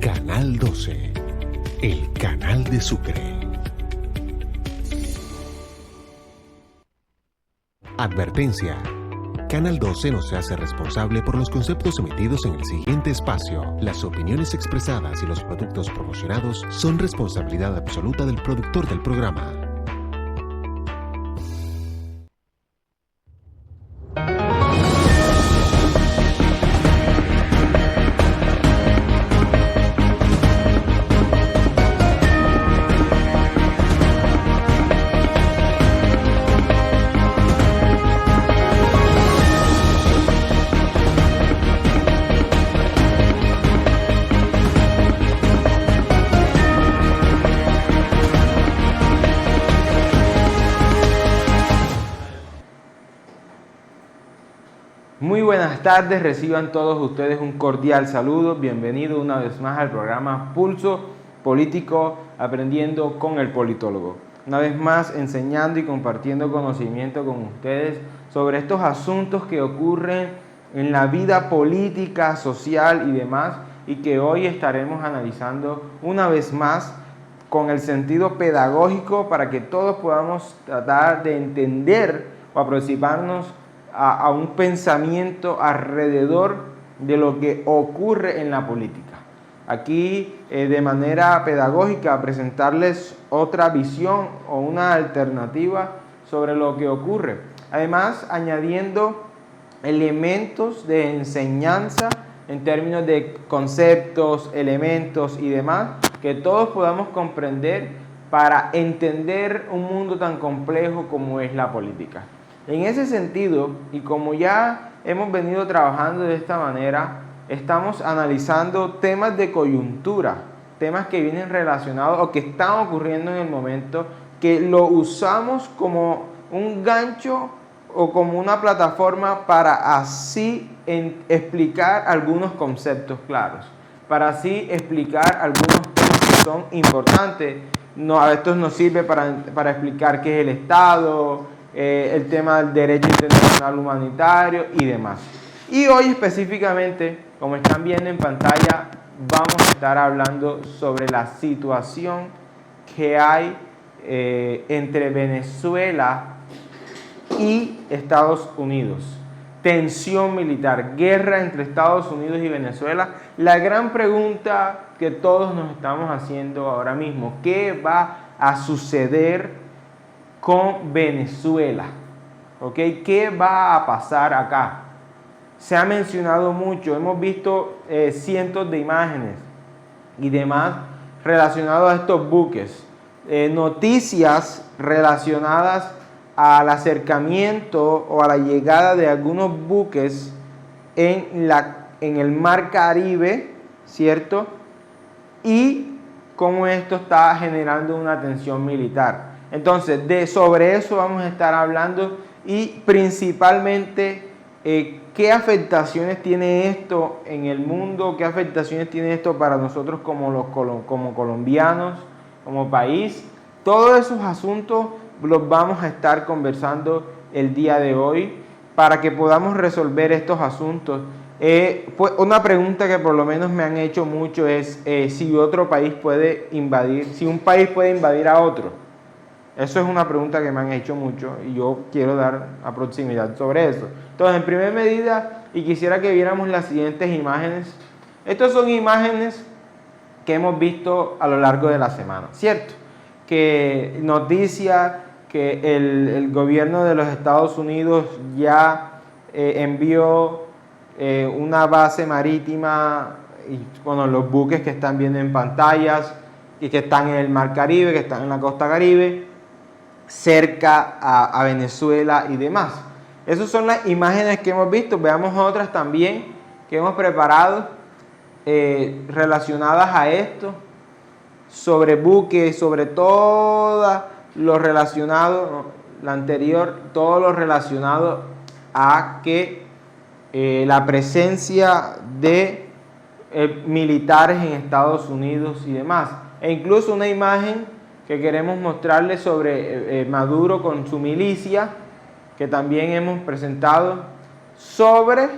Canal 12, el canal de Sucre. Advertencia. Canal 12 no se hace responsable por los conceptos emitidos en el siguiente espacio. Las opiniones expresadas y los productos promocionados son responsabilidad absoluta del productor del programa. Muy buenas tardes, reciban todos ustedes un cordial saludo. Bienvenido una vez más al programa Pulso Político, aprendiendo con el politólogo. Una vez más enseñando y compartiendo conocimiento con ustedes sobre estos asuntos que ocurren en la vida política, social y demás, y que hoy estaremos analizando una vez más con el sentido pedagógico para que todos podamos tratar de entender o aproximarnos a un pensamiento alrededor de lo que ocurre en la política. Aquí, de manera pedagógica, presentarles otra visión o una alternativa sobre lo que ocurre. Además, añadiendo elementos de enseñanza en términos de conceptos, elementos y demás, que todos podamos comprender para entender un mundo tan complejo como es la política. En ese sentido, y como ya hemos venido trabajando de esta manera, estamos analizando temas de coyuntura, temas que vienen relacionados o que están ocurriendo en el momento, que lo usamos como un gancho o como una plataforma para así explicar algunos conceptos claros, para así explicar algunos temas que son importantes. Esto nos sirve para explicar qué es el Estado, el tema del derecho internacional humanitario y demás. Y hoy específicamente, como están viendo en pantalla, vamos a estar hablando sobre la situación que hay entre Venezuela y Estados Unidos. Tensión militar, guerra entre Estados Unidos y Venezuela. La gran pregunta que todos nos estamos haciendo ahora mismo: ¿qué va a suceder con Venezuela? ¿Ok? ¿Qué va a pasar acá? Se ha mencionado mucho, hemos visto cientos de imágenes y demás relacionados a estos buques, noticias relacionadas al acercamiento o a la llegada de algunos buques en el Mar Caribe, ¿cierto? Y cómo esto está generando una tensión militar. Entonces, sobre eso vamos a estar hablando y principalmente qué afectaciones tiene esto en el mundo, qué afectaciones tiene esto para nosotros como colombianos, como país. Todos esos asuntos los vamos a estar conversando el día de hoy para que podamos resolver estos asuntos. Pues una pregunta que por lo menos me han hecho mucho es si otro país puede invadir, si un país puede invadir a otro. Eso es una pregunta que me han hecho mucho y yo quiero dar a proximidad sobre eso. Entonces, en primera medida, y quisiera que viéramos las siguientes imágenes. Estas son imágenes que hemos visto a lo largo de la semana, ¿cierto? Que noticia que el gobierno de los Estados Unidos ya envió una base marítima, y bueno, los buques que están viendo en pantallas y que están en el Mar Caribe, que están en la costa Caribe, cerca a Venezuela y demás. Esas son las imágenes que hemos visto. Veamos otras también que hemos preparado relacionadas a esto, sobre buques, sobre todo lo relacionado, la anterior, todo lo relacionado a que la presencia de militares en Estados Unidos y demás. E incluso una imagen que queremos mostrarles sobre Maduro con su milicia, que también hemos presentado sobre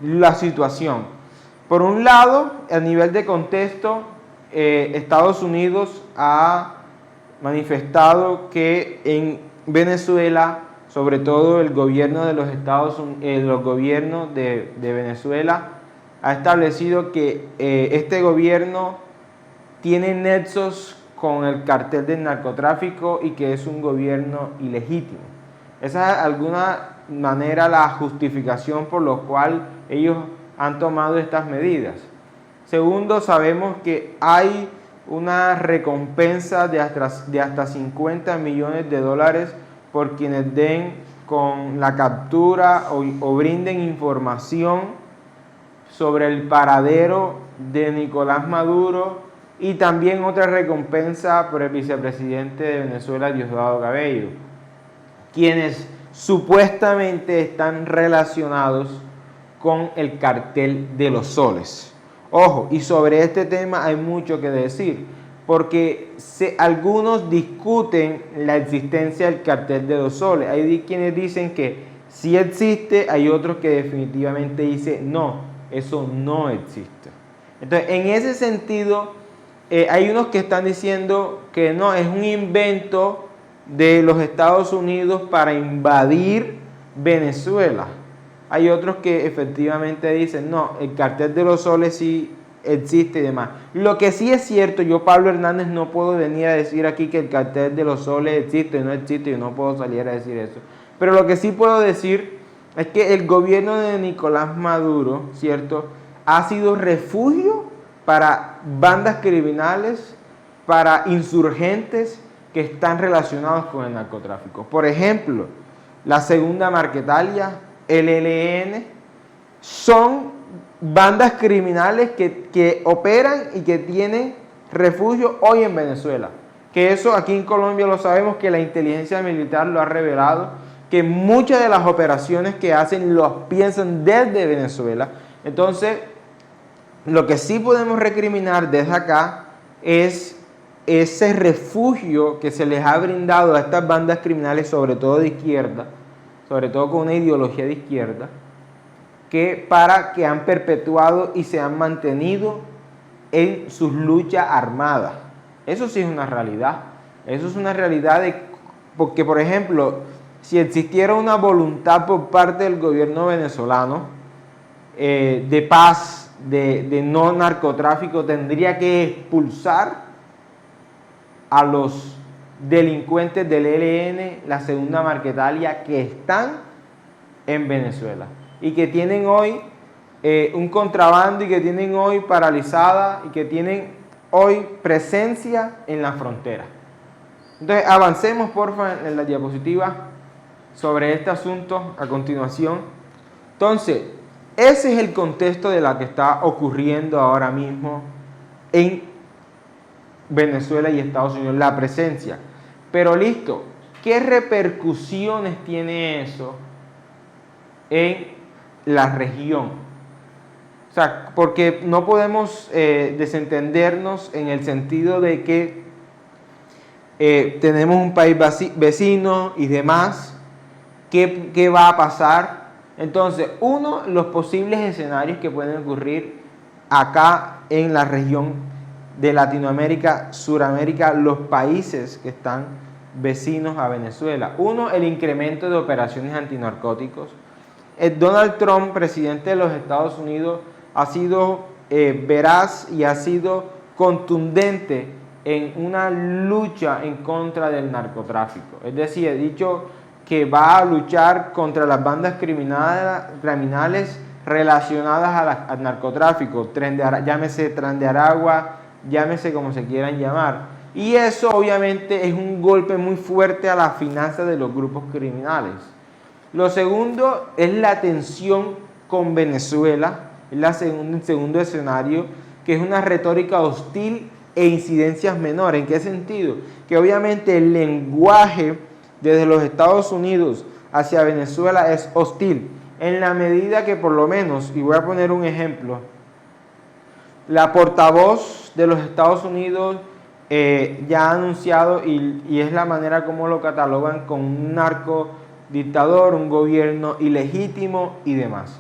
la situación. Por un lado, a nivel de contexto, Estados Unidos ha manifestado que en Venezuela, sobre todo el gobierno de los Estados Unidos, los gobiernos de Venezuela, ha establecido que este gobierno tiene nexos con el cartel del narcotráfico y que es un gobierno ilegítimo. Esa es de alguna manera la justificación por la cual ellos han tomado estas medidas. Segundo, sabemos que hay una recompensa de hasta 50 millones de dólares por quienes den con la captura o brinden información sobre el paradero de Nicolás Maduro, y también otra recompensa por el vicepresidente de Venezuela, Diosdado Cabello, quienes supuestamente están relacionados con el cartel de los soles. Ojo, y sobre este tema hay mucho que decir, porque algunos discuten la existencia del cartel de los soles. Hay quienes dicen que sí existe, hay otros que definitivamente dicen no, eso no existe. Entonces, en ese sentido, hay unos que están diciendo que no, es un invento de los Estados Unidos para invadir Venezuela. Hay otros que efectivamente dicen, no, el cartel de los soles sí existe y demás. Lo que sí es cierto, yo, Pablo Hernández, no puedo venir a decir aquí que el cartel de los soles existe o no existe, yo no puedo salir a decir eso. Pero lo que sí puedo decir es que el gobierno de Nicolás Maduro, ¿cierto?, ha sido refugio para bandas criminales, para insurgentes que están relacionados con el narcotráfico. Por ejemplo, la Segunda Marquetalia, el ELN, son bandas criminales que operan y que tienen refugio hoy en Venezuela. Que eso aquí en Colombia lo sabemos, que la inteligencia militar lo ha revelado, que muchas de las operaciones que hacen los piensan desde Venezuela. Entonces, lo que sí podemos recriminar desde acá es ese refugio que se les ha brindado a estas bandas criminales, sobre todo de izquierda, sobre todo con una ideología de izquierda, para que han perpetuado y se han mantenido en sus luchas armadas. Eso sí es una realidad. Eso es una realidad porque, por ejemplo, si existiera una voluntad por parte del gobierno venezolano de paz, de no narcotráfico, tendría que expulsar a los delincuentes del ELN, la Segunda Marquetalia, que están en Venezuela y que tienen hoy un contrabando y que tienen hoy paralizada y que tienen hoy presencia en la frontera. Entonces, avancemos porfa en la diapositiva sobre este asunto a continuación. Entonces, ese es el contexto de la que está ocurriendo ahora mismo en Venezuela y Estados Unidos, la presencia. Pero listo, ¿qué repercusiones tiene eso en la región? O sea, porque no podemos desentendernos en el sentido de que tenemos un país vecino y demás. ¿Qué va a pasar? Entonces, los posibles escenarios que pueden ocurrir acá en la región de Latinoamérica, Suramérica, los países que están vecinos a Venezuela. El incremento de operaciones antinarcóticos. Donald Trump, presidente de los Estados Unidos, ha sido veraz y ha sido contundente en una lucha en contra del narcotráfico. Es decir, ha dicho que va a luchar contra las bandas criminales relacionadas al narcotráfico, llámese Tren de Aragua, llámese como se quieran llamar. Y eso obviamente es un golpe muy fuerte a las finanzas de los grupos criminales. Lo segundo es la tensión con Venezuela, es el segundo escenario, que es una retórica hostil e incidencias menores. ¿En qué sentido? Que obviamente el lenguaje desde los Estados Unidos hacia Venezuela es hostil, en la medida que por lo menos, y voy a poner un ejemplo, la portavoz de los Estados Unidos ya ha anunciado, y es la manera como lo catalogan, como un narcodictador, un gobierno ilegítimo y demás.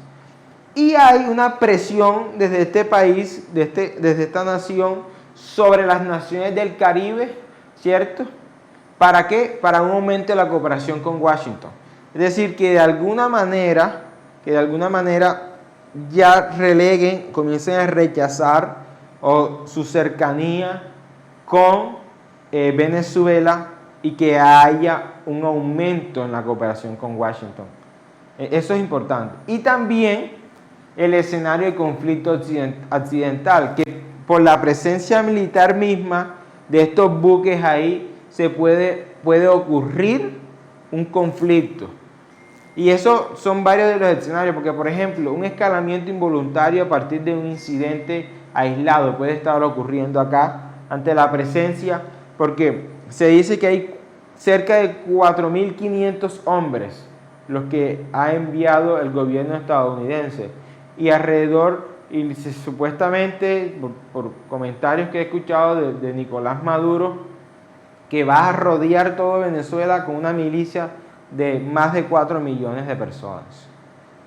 Y hay una presión desde este país, desde esta nación, sobre las naciones del Caribe, ¿cierto? ¿Para qué? Para un aumento de la cooperación con Washington. Es decir, que de alguna manera ya releguen, comiencen a rechazar su cercanía con Venezuela y que haya un aumento en la cooperación con Washington. Eso es importante. Y también el escenario de conflicto occidental, que por la presencia militar misma de estos buques ahí se puede ocurrir un conflicto. Y eso son varios de los escenarios, porque por ejemplo, un escalamiento involuntario a partir de un incidente aislado puede estar ocurriendo acá ante la presencia, porque se dice que hay cerca de 4.500 hombres los que ha enviado el gobierno estadounidense y alrededor, y supuestamente por comentarios que he escuchado de Nicolás Maduro, que va a rodear todo Venezuela con una milicia de más de 4 millones de personas.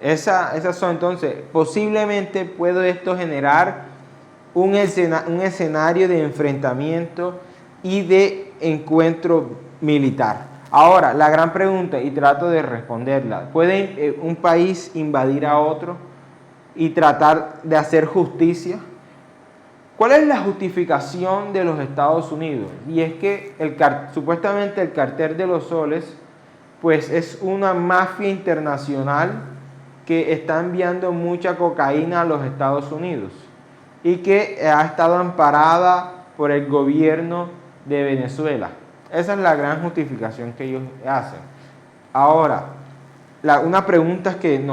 Esas son, entonces, posiblemente puede esto generar un escenario de enfrentamiento y de encuentro militar. Ahora, la gran pregunta, y trato de responderla, ¿puede un país invadir a otro y tratar de hacer justicia? ¿Cuál es la justificación de los Estados Unidos? Y es que supuestamente el cartel de los soles pues es una mafia internacional que está enviando mucha cocaína a los Estados Unidos y que ha estado amparada por el gobierno de Venezuela. Esa es la gran justificación que ellos hacen. Ahora, una pregunta que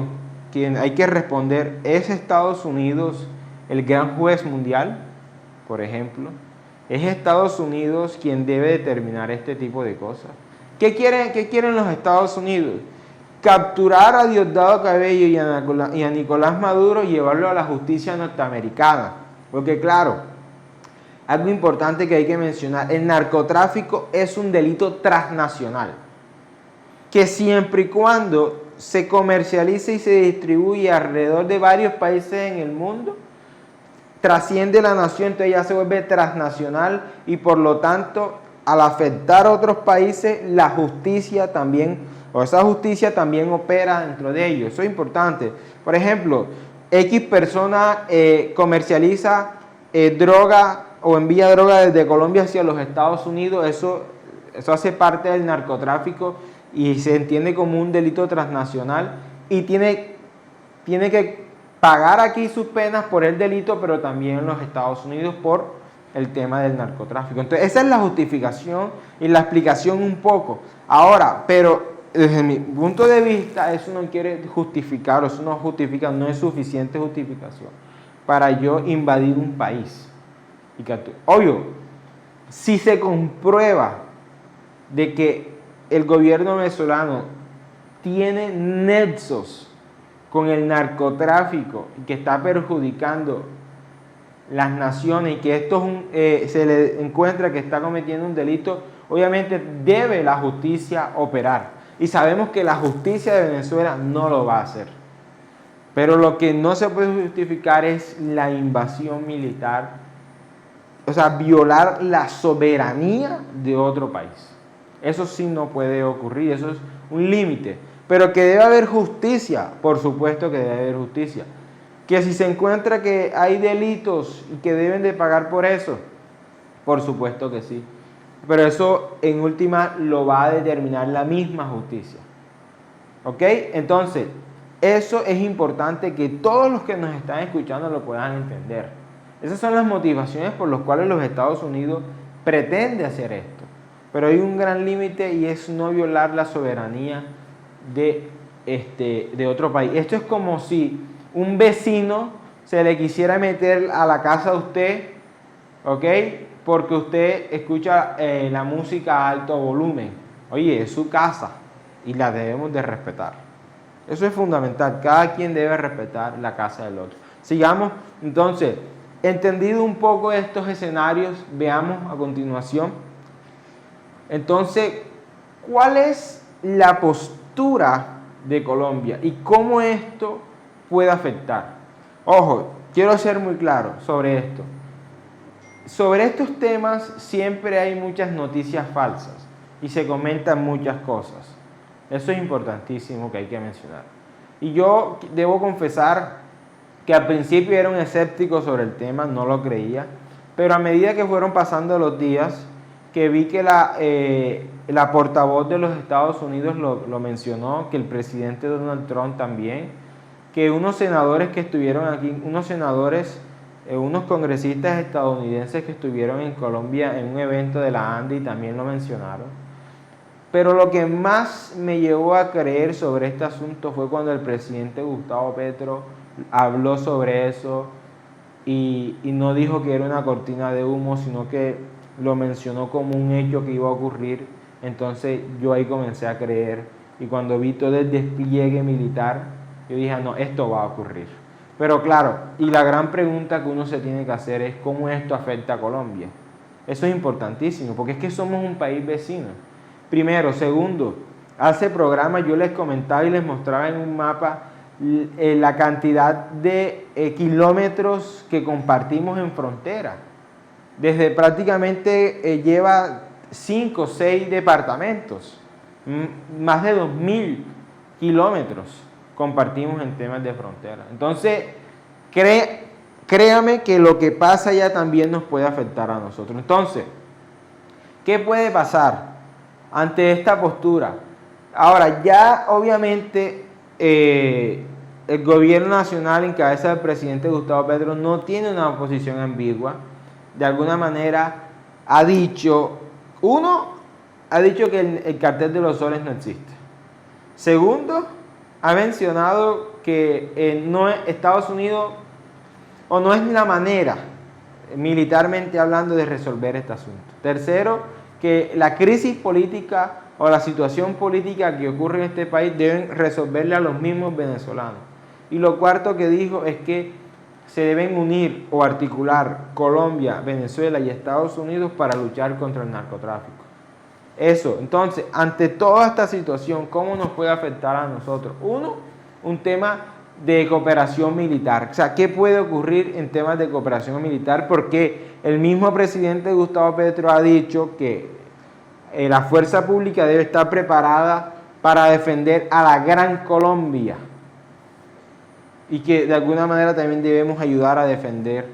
hay que responder: ¿es Estados Unidos el gran juez mundial, por ejemplo? ¿Es Estados Unidos quien debe determinar este tipo de cosas? ¿Qué quieren los Estados Unidos? Capturar a Diosdado Cabello y a Nicolás Maduro y llevarlo a la justicia norteamericana. Porque claro, algo importante que hay que mencionar: el narcotráfico es un delito transnacional, que siempre y cuando se comercialice y se distribuye alrededor de varios países en el mundo, trasciende la nación, entonces ya se vuelve transnacional y por lo tanto, al afectar a otros países, la justicia también, o esa justicia también opera dentro de ellos. Eso es importante. Por ejemplo, X persona comercializa droga o envía droga desde Colombia hacia los Estados Unidos. Eso hace parte del narcotráfico y se entiende como un delito transnacional y tiene que pagar aquí sus penas por el delito, pero también en los Estados Unidos por el tema del narcotráfico. Entonces, esa es la justificación y la explicación un poco. Ahora, pero desde mi punto de vista, eso no quiere justificar, o eso no justifica, no es suficiente justificación para yo invadir un país. Obvio, si se comprueba de que el gobierno venezolano tiene nexos con el narcotráfico y que está perjudicando las naciones y que esto se le encuentra que está cometiendo un delito, obviamente debe la justicia operar. Y sabemos que la justicia de Venezuela no lo va a hacer. Pero lo que no se puede justificar es la invasión militar, o sea, violar la soberanía de otro país. Eso sí no puede ocurrir, eso es un límite. Pero que debe haber justicia, por supuesto que debe haber justicia. Que si se encuentra que hay delitos y que deben de pagar por eso, por supuesto que sí. Pero eso en última lo va a determinar la misma justicia. ¿Ok? Entonces, eso es importante que todos los que nos están escuchando lo puedan entender. Esas son las motivaciones por las cuales los Estados Unidos pretende hacer esto. Pero hay un gran límite y es no violar la soberanía de otro país. Esto es como si un vecino se le quisiera meter a la casa de usted, ¿ok? Porque usted escucha la música a alto volumen. Oye, es su casa y la debemos de respetar. Eso es fundamental. Cada quien debe respetar la casa del otro. Sigamos, entonces, entendido un poco estos escenarios, veamos a continuación. Entonces, ¿cuál es la postura de Colombia y cómo esto puede afectar. Ojo, quiero ser muy claro sobre esto. Sobre estos temas siempre hay muchas noticias falsas y se comentan muchas cosas. Eso es importantísimo que hay que mencionar. Y yo debo confesar que al principio era un escéptico sobre el tema, no lo creía, pero a medida que fueron pasando los días, que vi que la portavoz de los Estados Unidos lo mencionó, que el presidente Donald Trump también, que unos senadores que estuvieron aquí, unos congresistas estadounidenses que estuvieron en Colombia en un evento de la ANDI también lo mencionaron. Pero lo que más me llevó a creer sobre este asunto fue cuando el presidente Gustavo Petro habló sobre eso y no dijo que era una cortina de humo, sino que lo mencionó como un hecho que iba a ocurrir. Entonces yo ahí comencé a creer, y cuando vi todo el despliegue militar, yo dije, no, esto va a ocurrir. Pero claro, y la gran pregunta que uno se tiene que hacer es cómo esto afecta a Colombia. Eso es importantísimo, porque es que somos un país vecino. Primero. Segundo, hace programa yo les comentaba y les mostraba en un mapa la cantidad de kilómetros que compartimos en frontera. Desde prácticamente lleva 5 o 6 departamentos, más de 2.000 kilómetros compartimos en temas de frontera. Entonces, créame que lo que pasa allá también nos puede afectar a nosotros. Entonces, ¿qué puede pasar ante esta postura? Ahora, ya obviamente el gobierno nacional en cabeza del presidente Gustavo Petro no tiene una posición ambigua. De alguna manera ha dicho que el cartel de los soles no existe. Segundo, ha mencionado que no es Estados Unidos, o no es la manera, militarmente hablando, de resolver este asunto. Tercero, que la crisis política o la situación política que ocurre en este país deben resolverla los mismos venezolanos. Y lo cuarto que dijo es que se deben unir o articular Colombia, Venezuela y Estados Unidos para luchar contra el narcotráfico. Eso, entonces, ante toda esta situación, ¿cómo nos puede afectar a nosotros? Uno, un tema de cooperación militar. O sea, ¿qué puede ocurrir en temas de cooperación militar? Porque el mismo presidente Gustavo Petro ha dicho que la fuerza pública debe estar preparada para defender a la Gran Colombia y que de alguna manera también debemos ayudar a defender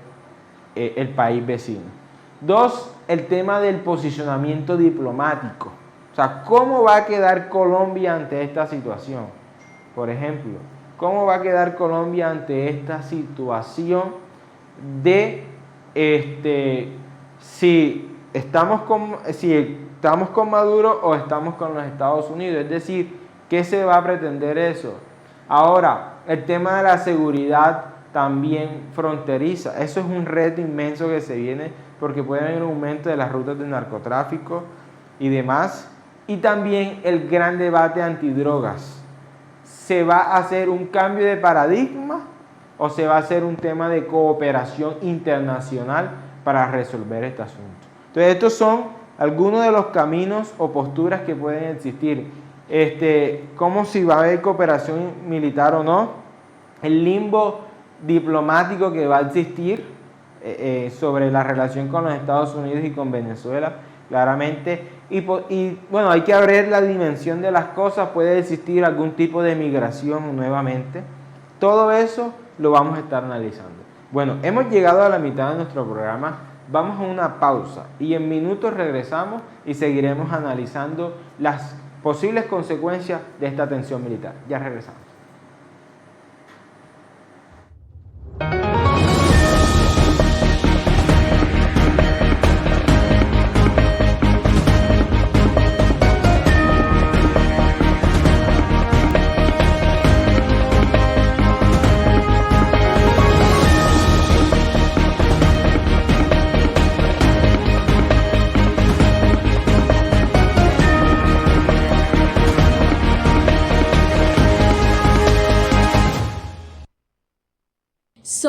el país vecino. Dos, el tema del posicionamiento diplomático. O sea, ¿cómo va a quedar Colombia ante esta situación? Por ejemplo, ¿cómo va a quedar Colombia ante esta situación de si estamos con Maduro o estamos con los Estados Unidos? Es decir, ¿qué se va a pretender eso? Ahora, el tema de la seguridad también fronteriza. Eso es un reto inmenso que se viene, porque puede haber un aumento de las rutas de narcotráfico y demás. Y también el gran debate antidrogas. ¿Se va a hacer un cambio de paradigma o se va a hacer un tema de cooperación internacional para resolver este asunto? Entonces, estos son algunos de los caminos o posturas que pueden existir. ¿Cómo si va a haber cooperación militar o no? El limbo diplomático que va a existir sobre la relación con los Estados Unidos y con Venezuela, claramente. Y bueno, hay que abrir la dimensión de las cosas. Puede existir algún tipo de migración nuevamente. Todo eso lo vamos a estar analizando. Bueno, hemos llegado a la mitad de nuestro programa. Vamos a una pausa y en minutos regresamos y seguiremos analizando las posibles consecuencias de esta tensión militar. Ya regresamos.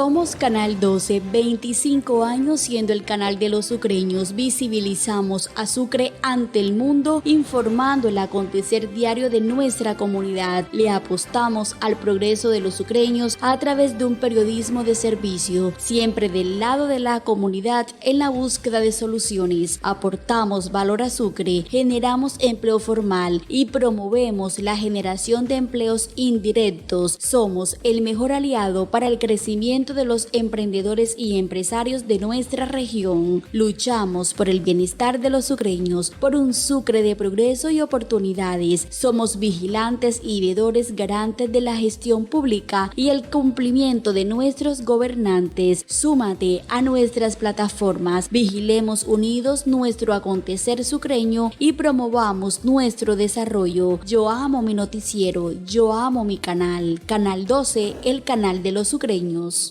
Somos Canal 12, 25 años siendo el canal de los sucreños. Visibilizamos a Sucre ante el mundo, informando el acontecer diario de nuestra comunidad. Le apostamos al progreso de los sucreños a través de un periodismo de servicio, siempre del lado de la comunidad en la búsqueda de soluciones. Aportamos valor a Sucre, generamos empleo formal y promovemos la generación de empleos indirectos. Somos el mejor aliado para el crecimiento de los emprendedores y empresarios de nuestra región. Luchamos por el bienestar de los sucreños, por un Sucre de progreso y oportunidades. Somos vigilantes y veedores garantes de la gestión pública y el cumplimiento de nuestros gobernantes. Súmate a nuestras plataformas. Vigilemos unidos nuestro acontecer sucreño y promovamos nuestro desarrollo. Yo amo mi noticiero, yo amo mi canal. Canal 12, el canal de los sucreños.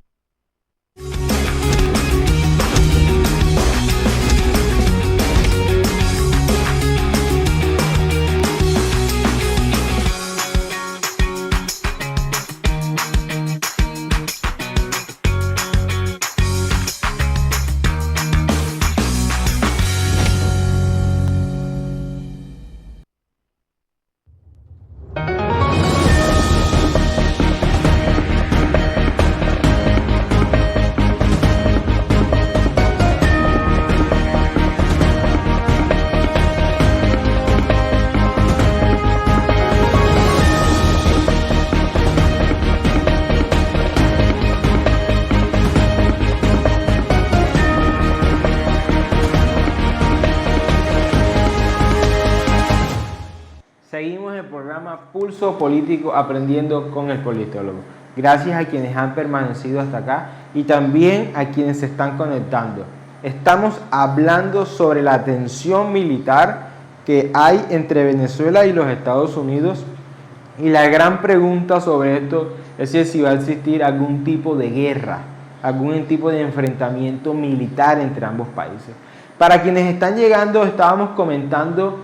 Seguimos el programa Pulso Político Aprendiendo con el Politólogo. Gracias a quienes han permanecido hasta acá y también a quienes se están conectando. Estamos hablando sobre la tensión militar que hay entre Venezuela y los Estados Unidos, y la gran pregunta sobre esto es si va a existir algún tipo de guerra, algún tipo de enfrentamiento militar entre ambos países. Para quienes están llegando, estábamos comentando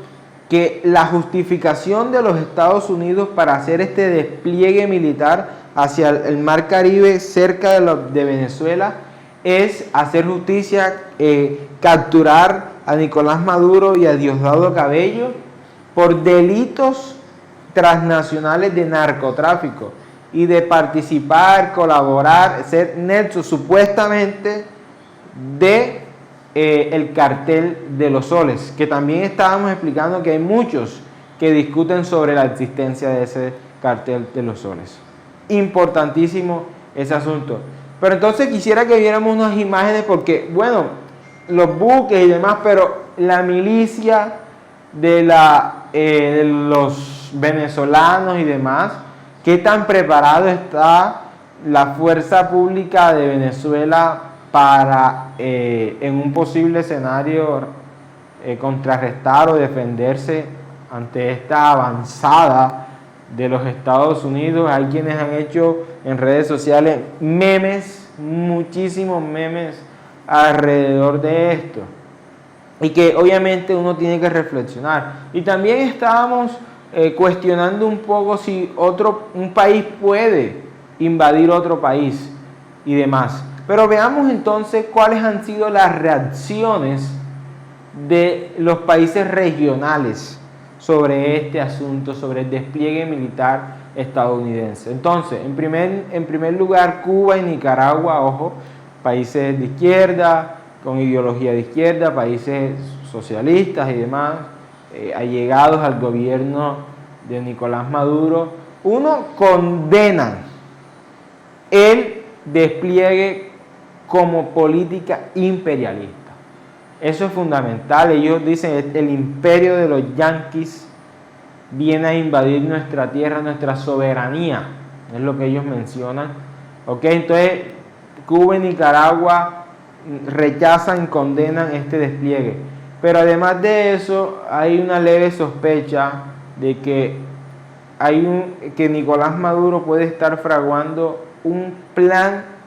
que la justificación de los Estados Unidos para hacer este despliegue militar hacia el Mar Caribe cerca de Venezuela es hacer justicia, capturar a Nicolás Maduro y a Diosdado Cabello por delitos transnacionales de narcotráfico y de participar, colaborar, ser nexo supuestamente de el cartel de los soles, que también estábamos explicando que hay muchos que discuten sobre la existencia de ese cartel de los soles. Importantísimo ese asunto. Pero entonces quisiera que viéramos unas imágenes porque, bueno, los buques y demás, pero la milicia de los venezolanos y demás, qué tan preparado está la fuerza pública de Venezuela para en un posible escenario contrarrestar o defenderse ante esta avanzada de los Estados Unidos. Hay quienes han hecho en redes sociales memes, muchísimos memes alrededor de esto, y que obviamente uno tiene que reflexionar. Y también estábamos cuestionando un poco si un país puede invadir otro país y demás. Pero veamos entonces cuáles han sido las reacciones de los países regionales sobre este asunto, sobre el despliegue militar estadounidense. Entonces, en primer lugar, Cuba y Nicaragua, ojo, países de izquierda, con ideología de izquierda, países socialistas y demás, allegados al gobierno de Nicolás Maduro. Uno, condenan el despliegue como política imperialista. Eso es fundamental. Ellos dicen el imperio de los yanquis viene a invadir nuestra tierra, nuestra soberanía, es lo que ellos mencionan. ¿Ok? Entonces Cuba y Nicaragua rechazan y condenan este despliegue. Pero además de eso, hay una leve sospecha de que que Nicolás Maduro puede estar fraguando un plan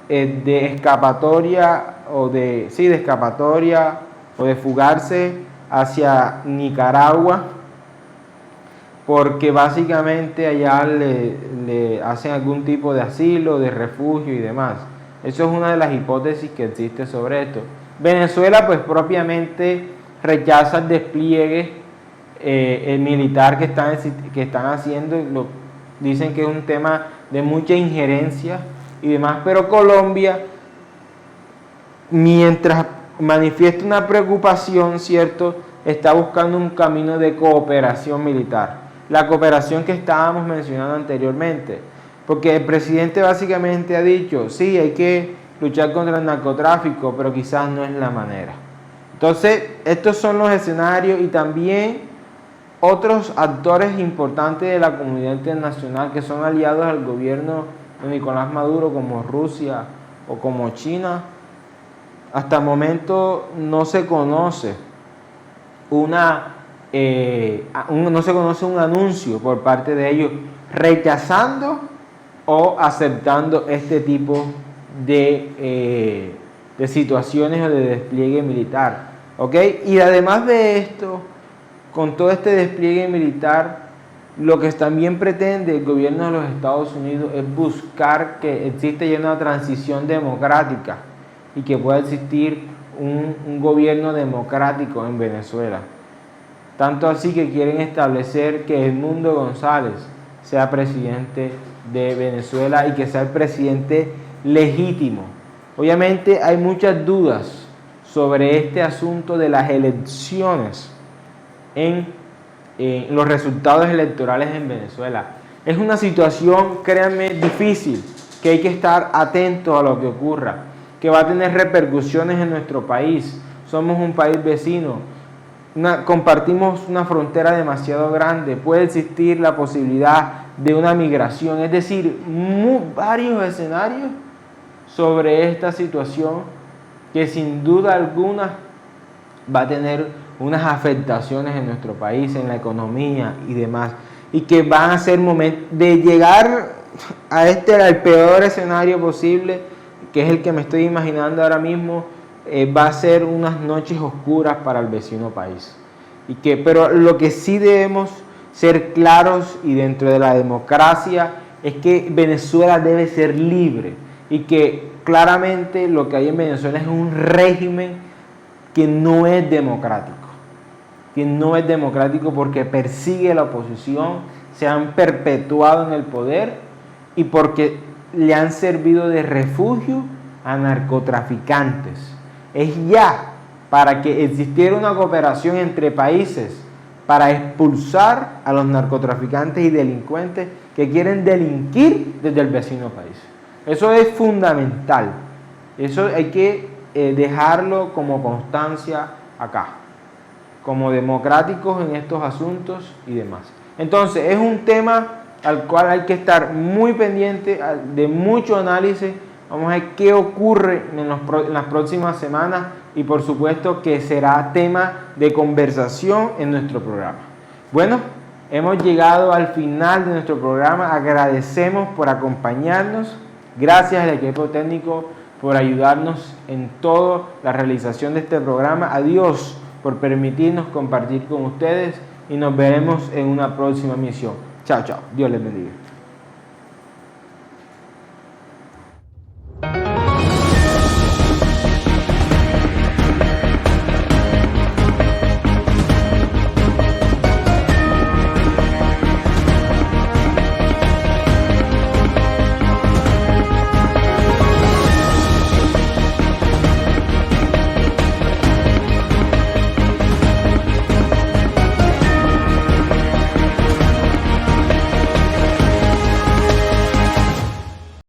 de escapatoria o de fugarse hacia Nicaragua, porque básicamente allá le hacen algún tipo de asilo, de refugio y demás. Eso es una de las hipótesis que existe sobre esto. Venezuela pues propiamente rechaza el despliegue el militar que están haciendo, dicen que es un tema de mucha injerencia y demás, pero Colombia, mientras manifiesta una preocupación, ¿cierto?, está buscando un camino de cooperación militar, la cooperación que estábamos mencionando anteriormente, porque el presidente básicamente ha dicho, sí, hay que luchar contra el narcotráfico, pero quizás no es la manera. Entonces, estos son los escenarios y también otros actores importantes de la comunidad internacional que son aliados al gobierno de Nicolás Maduro, como Rusia o como China. Hasta el momento no se conoce un anuncio por parte de ellos rechazando o aceptando este tipo de situaciones o de despliegue militar. ¿Ok? Y además de esto, con todo este despliegue militar, lo que también pretende el gobierno de los Estados Unidos es buscar que exista ya una transición democrática y que pueda existir un gobierno democrático en Venezuela. Tanto así que quieren establecer que Edmundo González sea presidente de Venezuela y que sea el presidente legítimo. Obviamente hay muchas dudas sobre este asunto de las elecciones en los resultados electorales en Venezuela. Es una situación, créanme, difícil, que hay que estar atentos a lo que ocurra, que va a tener repercusiones en nuestro país. Somos un país vecino, compartimos una frontera demasiado grande, puede existir la posibilidad de una migración, es decir, varios escenarios sobre esta situación que sin duda alguna va a tener unas afectaciones en nuestro país, en la economía y demás, y que van a ser momentos de llegar al peor escenario posible, que es el que me estoy imaginando ahora mismo. Va a ser unas noches oscuras para el vecino país. Pero lo que sí debemos ser claros y dentro de la democracia es que Venezuela debe ser libre y que claramente lo que hay en Venezuela es un régimen que no es democrático. Que no es democrático porque persigue a la oposición, se han perpetuado en el poder y porque le han servido de refugio a narcotraficantes. Es ya para que existiera una cooperación entre países para expulsar a los narcotraficantes y delincuentes que quieren delinquir desde el vecino país. Eso es fundamental. Eso hay que dejarlo como constancia acá, como democráticos en estos asuntos y demás. Entonces, es un tema al cual hay que estar muy pendiente, de mucho análisis. Vamos a ver qué ocurre en las próximas semanas y por supuesto que será tema de conversación en nuestro programa. Bueno, hemos llegado al final de nuestro programa. Agradecemos por acompañarnos. Gracias al equipo técnico por ayudarnos en toda la realización de este programa. A Dios por permitirnos compartir con ustedes y nos veremos en una próxima emisión. Chao, chao. Dios les bendiga.